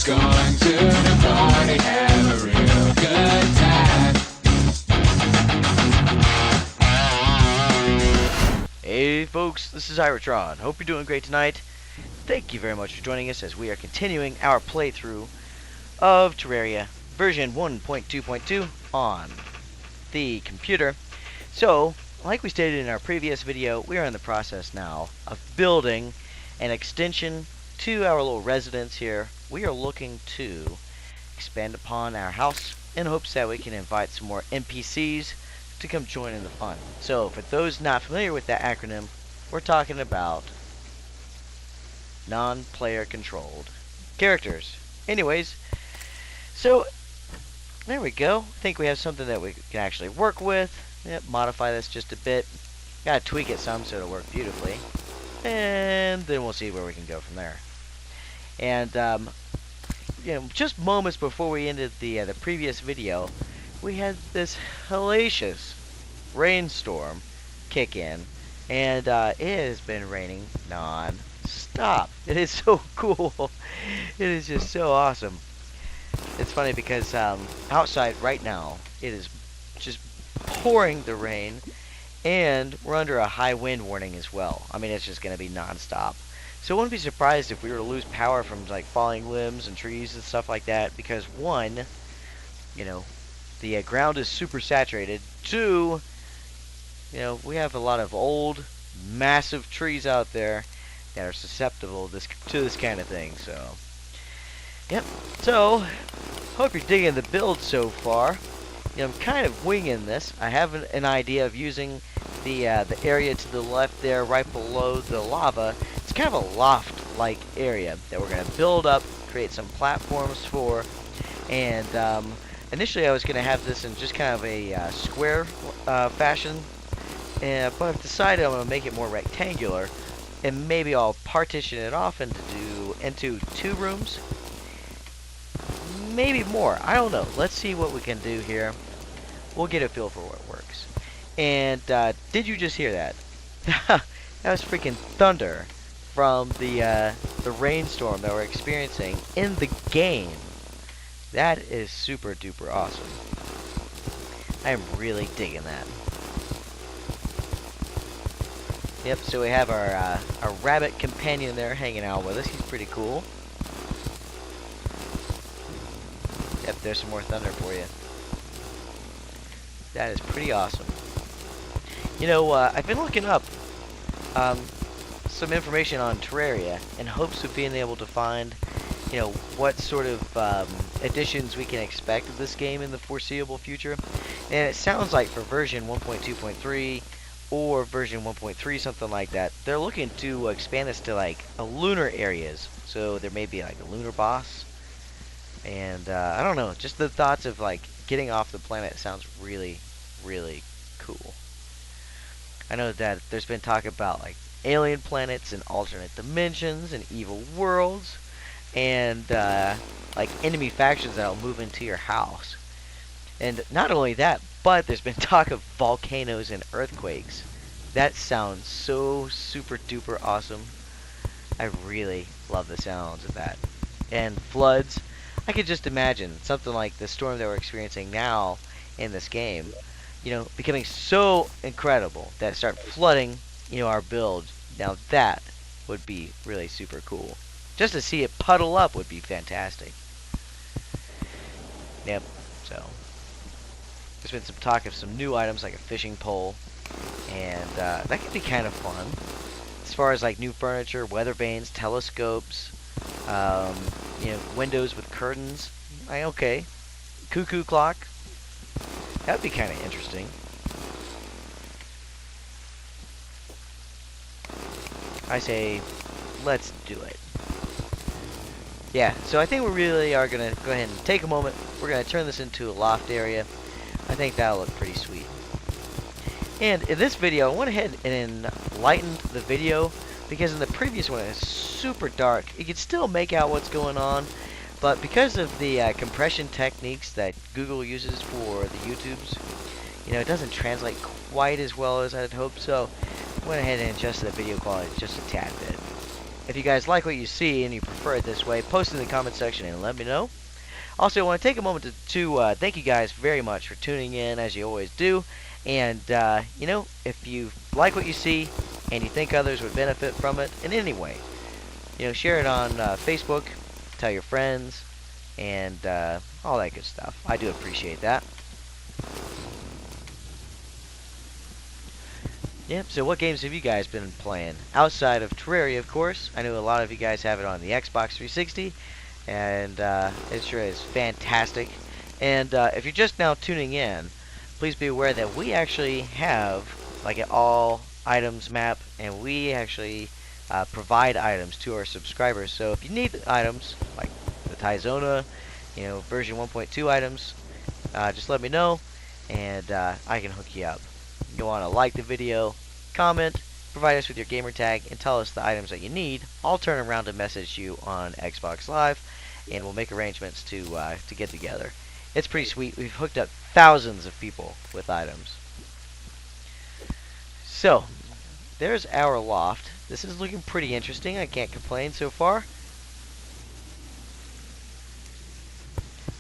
going to the party, have a real good time. Hey folks, this is Iratron. Hope you're doing great tonight. Thank you very much for joining us as we are continuing our playthrough of Terraria version 1.2.2 on the computer. So, like we stated in our previous video, we are in the process now of building an extension to our little residence here. We are looking to expand upon our house in hopes that we can invite some more NPCs to come join in the fun. So, for those not familiar with that acronym, we're talking about non-player controlled characters. Anyways, so there we go. I think we have something that we can actually work with. Yep, modify this just a bit. Gotta tweak it some so it'll work beautifully. And then we'll see where we can go from there. And, just moments before we ended the previous video, we had this hellacious rainstorm kick in. And it has been raining non-stop. It is so cool. It is just so awesome. It's funny because outside right now, it is just pouring the rain, and we're under a high wind warning as well. I mean, it's just going to be non-stop. So I wouldn't be surprised if we were to lose power from like falling limbs and trees and stuff like that, because one, the ground is super saturated. Two, we have a lot of old, massive trees out there that are susceptible to this kind of thing. So, yep. So, hope you're digging the build so far. I'm kind of winging this. I have an idea of using the area to the left there, right below the lava. It's kind of a loft-like area that we're going to build up, create some platforms for, and initially I was going to have this in just kind of a square fashion, but I've decided I'm going to make it more rectangular, and maybe I'll partition it off into 2 rooms. Maybe more. I don't know. Let's see what we can do here. We'll get a feel for what works. And did you just hear that? That was freaking thunder from the rainstorm that we're experiencing in the game. That is super duper awesome. I am really digging that. Yep. So we have our rabbit companion there hanging out with us. He's pretty cool. Yep, there's some more thunder for you. That is pretty awesome. I've been looking up some information on Terraria in hopes of being able to find, what sort of additions we can expect of this game in the foreseeable future. And it sounds like for version 1.2.3 or version 1.3, something like that, they're looking to expand this to like lunar areas. So there may be like a lunar boss. And I don't know, just the thoughts of like getting off the planet sounds really, really cool. I know that there's been talk about like alien planets and alternate dimensions and evil worlds, and like enemy factions that'll move into your house. And not only that, but there's been talk of volcanoes and earthquakes. That sounds so super duper awesome. I really love the sounds of that. And floods. I could just imagine something like the storm that we're experiencing now in this game, becoming so incredible that it start flooding, our build. Now that would be really super cool. Just to see it puddle up would be fantastic. Yep, so there's been some talk of some new items like a fishing pole, and that could be kind of fun. As far as like new furniture, weather vanes, telescopes, windows with curtains. Okay. Cuckoo clock. That'd be kind of interesting. I say, let's do it. Yeah, so I think we really are going to go ahead and take a moment. We're going to turn this into a loft area. I think that'll look pretty sweet. And in this video, I went ahead and lightened the video, because in the previous one it was super dark. You could still make out what's going on, but because of the compression techniques that Google uses for the YouTubes, it doesn't translate quite as well as I'd hoped. So I went ahead and adjusted the video quality just a tad bit. if you guys like what you see and you prefer it this way, post in the comment section and let me know. Also, I want to take a moment to thank you guys very much for tuning in, as you always do. And, if you like what you see and you think others would benefit from it in any way, share it on Facebook, tell your friends, and all that good stuff. I do appreciate that. Yep, so what games have you guys been playing? Outside of Terraria, of course. I know a lot of you guys have it on the Xbox 360, and it sure is fantastic. And if you're just now tuning in, please be aware that we actually have like an all items map, and we actually provide items to our subscribers. So if you need items like the Tyzona, version 1.2 items, just let me know, and I can hook you up. You want to like the video, comment, provide us with your gamer tag, and tell us the items that you need. I'll turn around and message you on Xbox Live, and we'll make arrangements to get together. It's pretty sweet. We've hooked up thousands of people with items. So, there's our loft. This is looking pretty interesting. I can't complain so far.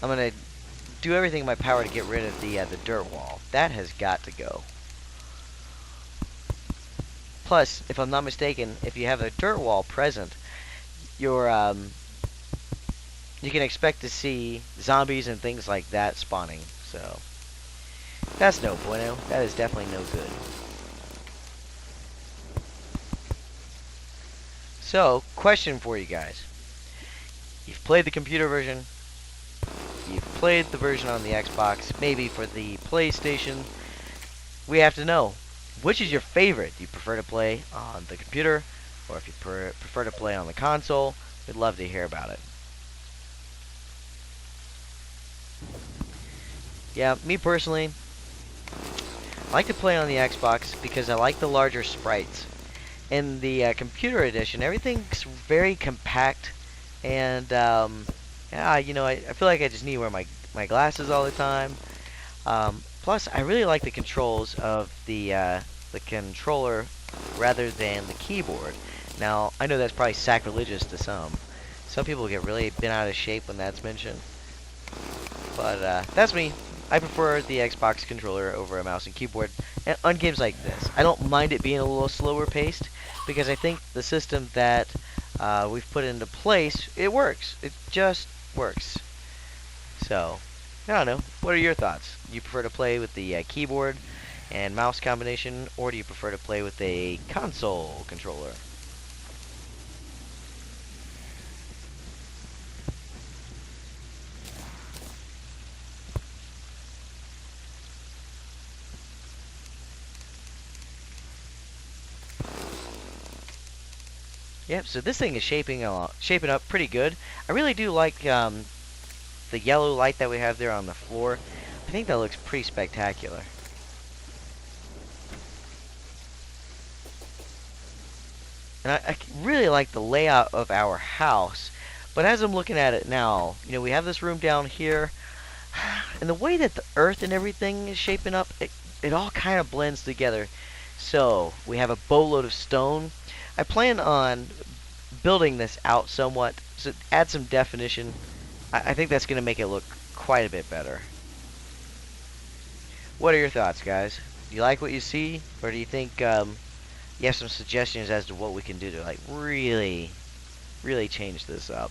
I'm going to do everything in my power to get rid of the dirt wall. That has got to go. Plus, if I'm not mistaken, if you have a dirt wall present, you can expect to see zombies and things like that spawning. So, that's no bueno. That is definitely no good. So, question for you guys. You've played the computer version. You've played the version on the Xbox. Maybe for the PlayStation. We have to know, which is your favorite? Do you prefer to play on the computer, or if you prefer to play on the console? We'd love to hear about it. Yeah, me personally, I like to play on the Xbox because I like the larger sprites. In the computer edition, everything's very compact, and yeah, I feel like I just need to wear my glasses all the time. Plus, I really like the controls of the controller rather than the keyboard. Now, I know that's probably sacrilegious to some. Some people get really bent out of shape when that's mentioned. But that's me. I prefer the Xbox controller over a mouse and keyboard. And on games like this, I don't mind it being a little slower paced, because I think the system that we've put into place, it works. It just works. So, I don't know. What are your thoughts? Do you prefer to play with the keyboard and mouse combination, or do you prefer to play with a console controller? Yep, so this thing is shaping up pretty good. I really do like the yellow light that we have there on the floor. I think that looks pretty spectacular. And I really like the layout of our house. But as I'm looking at it now, we have this room down here. And the way that the earth and everything is shaping up, it all kind of blends together. So, we have a boatload of stone. I plan on building this out somewhat, so add some definition. I think that's going to make it look quite a bit better. What are your thoughts, guys? Do you like what you see, or do you think you have some suggestions as to what we can do to like really change this up?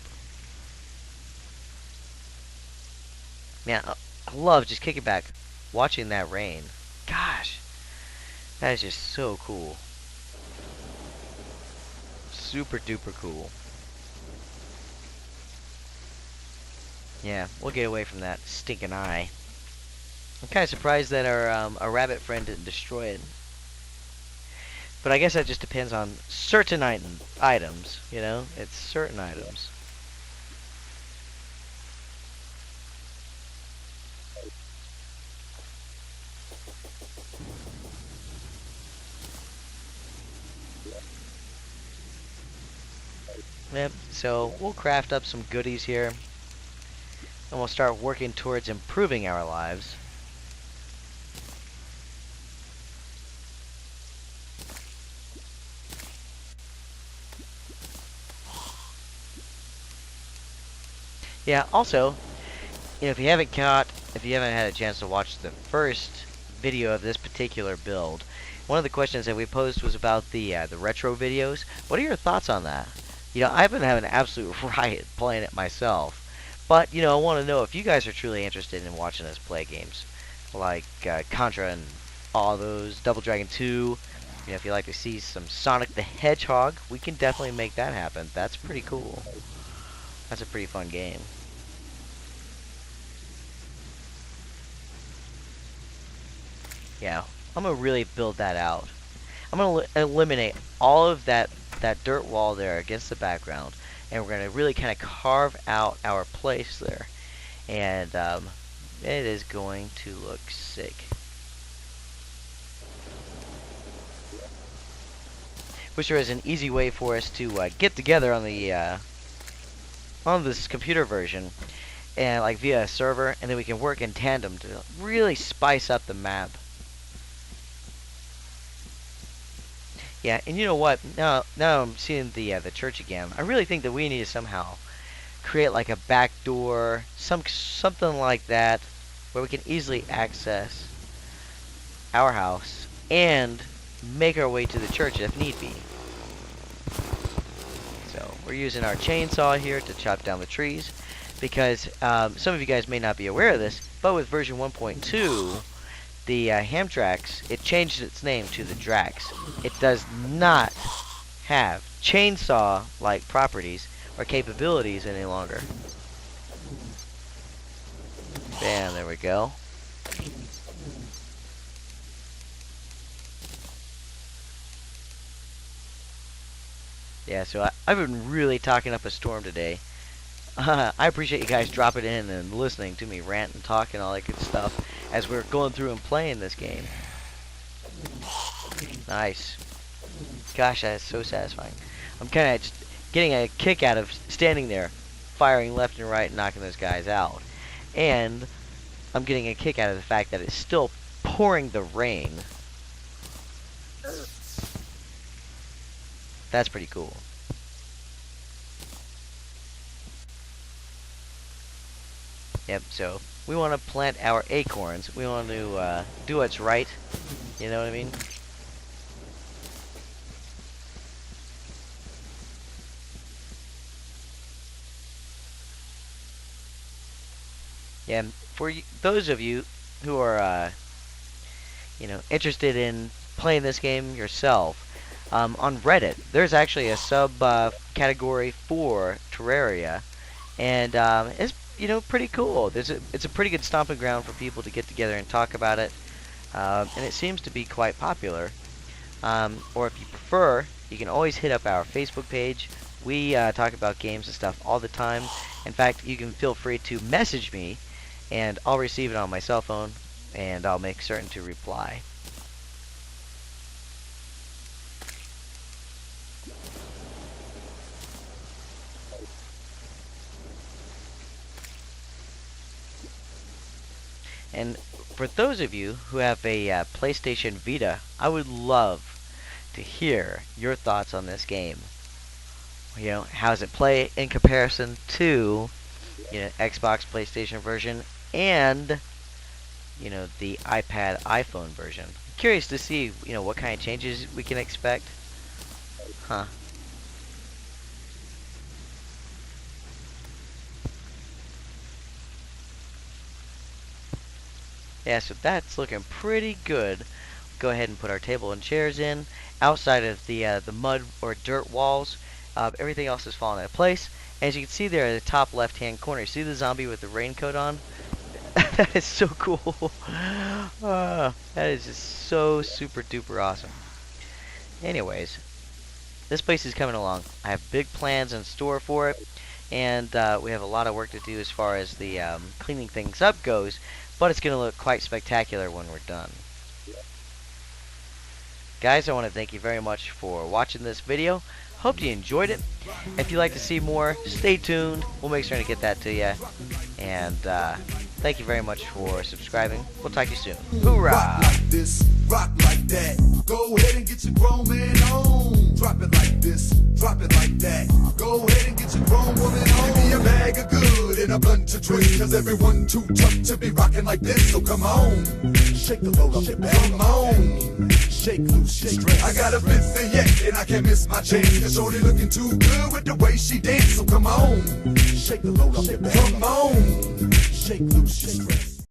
Man, I love just kicking back, watching that rain. Gosh, that is just so cool. Super duper cool. Yeah, we'll get away from that stinking eye. I'm kind of surprised that our rabbit friend didn't destroy it. But I guess that just depends on certain items, It's certain items. Yep, so we'll craft up some goodies here, and we'll start working towards improving our lives. Yeah, also, if you haven't had a chance to watch the first video of this particular build, one of the questions that we posed was about the retro videos. What are your thoughts on that? I've been having an absolute riot playing it myself, but I want to know if you guys are truly interested in watching us play games like Contra and all those, Double Dragon 2. If you like to see some Sonic the Hedgehog, we can definitely make that happen. That's pretty cool. That's a pretty fun game. Yeah, I'm gonna really build that out. I'm gonna eliminate all of that dirt wall there against the background, and we're gonna really kind of carve out our place there, and it is going to look sick. Wish there was an easy way for us to get together on the on this computer version, and like via a server, and then we can work in tandem to really spice up the map. Yeah, and you know what? Now I'm seeing the church again. I really think that we need to somehow create like a backdoor, something like that, where we can easily access our house and make our way to the church if need be. So we're using our chainsaw here to chop down the trees, because some of you guys may not be aware of this, but with version 1.2, the Hamtrax, it changed its name to the Drax. It does not have chainsaw-like properties or capabilities any longer. Bam, there we go. Yeah, so I've been really talking up a storm today. I appreciate you guys dropping in and listening to me rant and talk and all that good stuff as we're going through and playing this game. Nice. Gosh, that is so satisfying. I'm kind of just getting a kick out of standing there, firing left and right and knocking those guys out. And I'm getting a kick out of the fact that it's still pouring the rain. That's pretty cool. Yep, so we want to plant our acorns. We want to do what's right. You know what I mean? Yeah, for those of you who are, interested in playing this game yourself, on Reddit, there's actually a sub category for Terraria, and it's pretty cool. It's a pretty good stomping ground for people to get together and talk about it, and it seems to be quite popular. Or if you prefer, you can always hit up our Facebook page. We talk about games and stuff all the time. In fact, you can feel free to message me, and I'll receive it on my cell phone, and I'll make certain to reply. And for those of you who have a PlayStation Vita, I would love to hear your thoughts on this game. How does it play in comparison to, Xbox, PlayStation version, and, the iPad, iPhone version. I'm curious to see, what kind of changes we can expect. Huh. Yeah, so that's looking pretty good. Go ahead and put our table and chairs in. Outside of the mud or dirt walls, everything else is falling into place. As you can see there at the top left-hand corner, see the zombie with the raincoat on? That is so cool. That is just so super duper awesome. Anyways, this place is coming along. I have big plans in store for it, and we have a lot of work to do as far as the cleaning things up goes, but it's going to look quite spectacular when we're done. Guys, I want to thank you very much for watching this video. Hope you enjoyed it. If you'd like to see more, stay tuned. We'll make sure to get that to you. And thank you very much for subscribing. We'll talk to you soon. Hoorah! Rock like this, rock like that. Go ahead and get your grown man on. Drop it like this, drop it like that. Go ahead and get Get your grown woman on. Give me a bag of good and a blunt to drink. Cause everyone too tough to be rocking like this. So come on, shake the load up your back. Come on, shake loose your stress. I got a busy yak and I can't miss my chance. Cause shorty looking too good with the way she dance. So come on, shake the load up your back. Come on, shake loose your stress.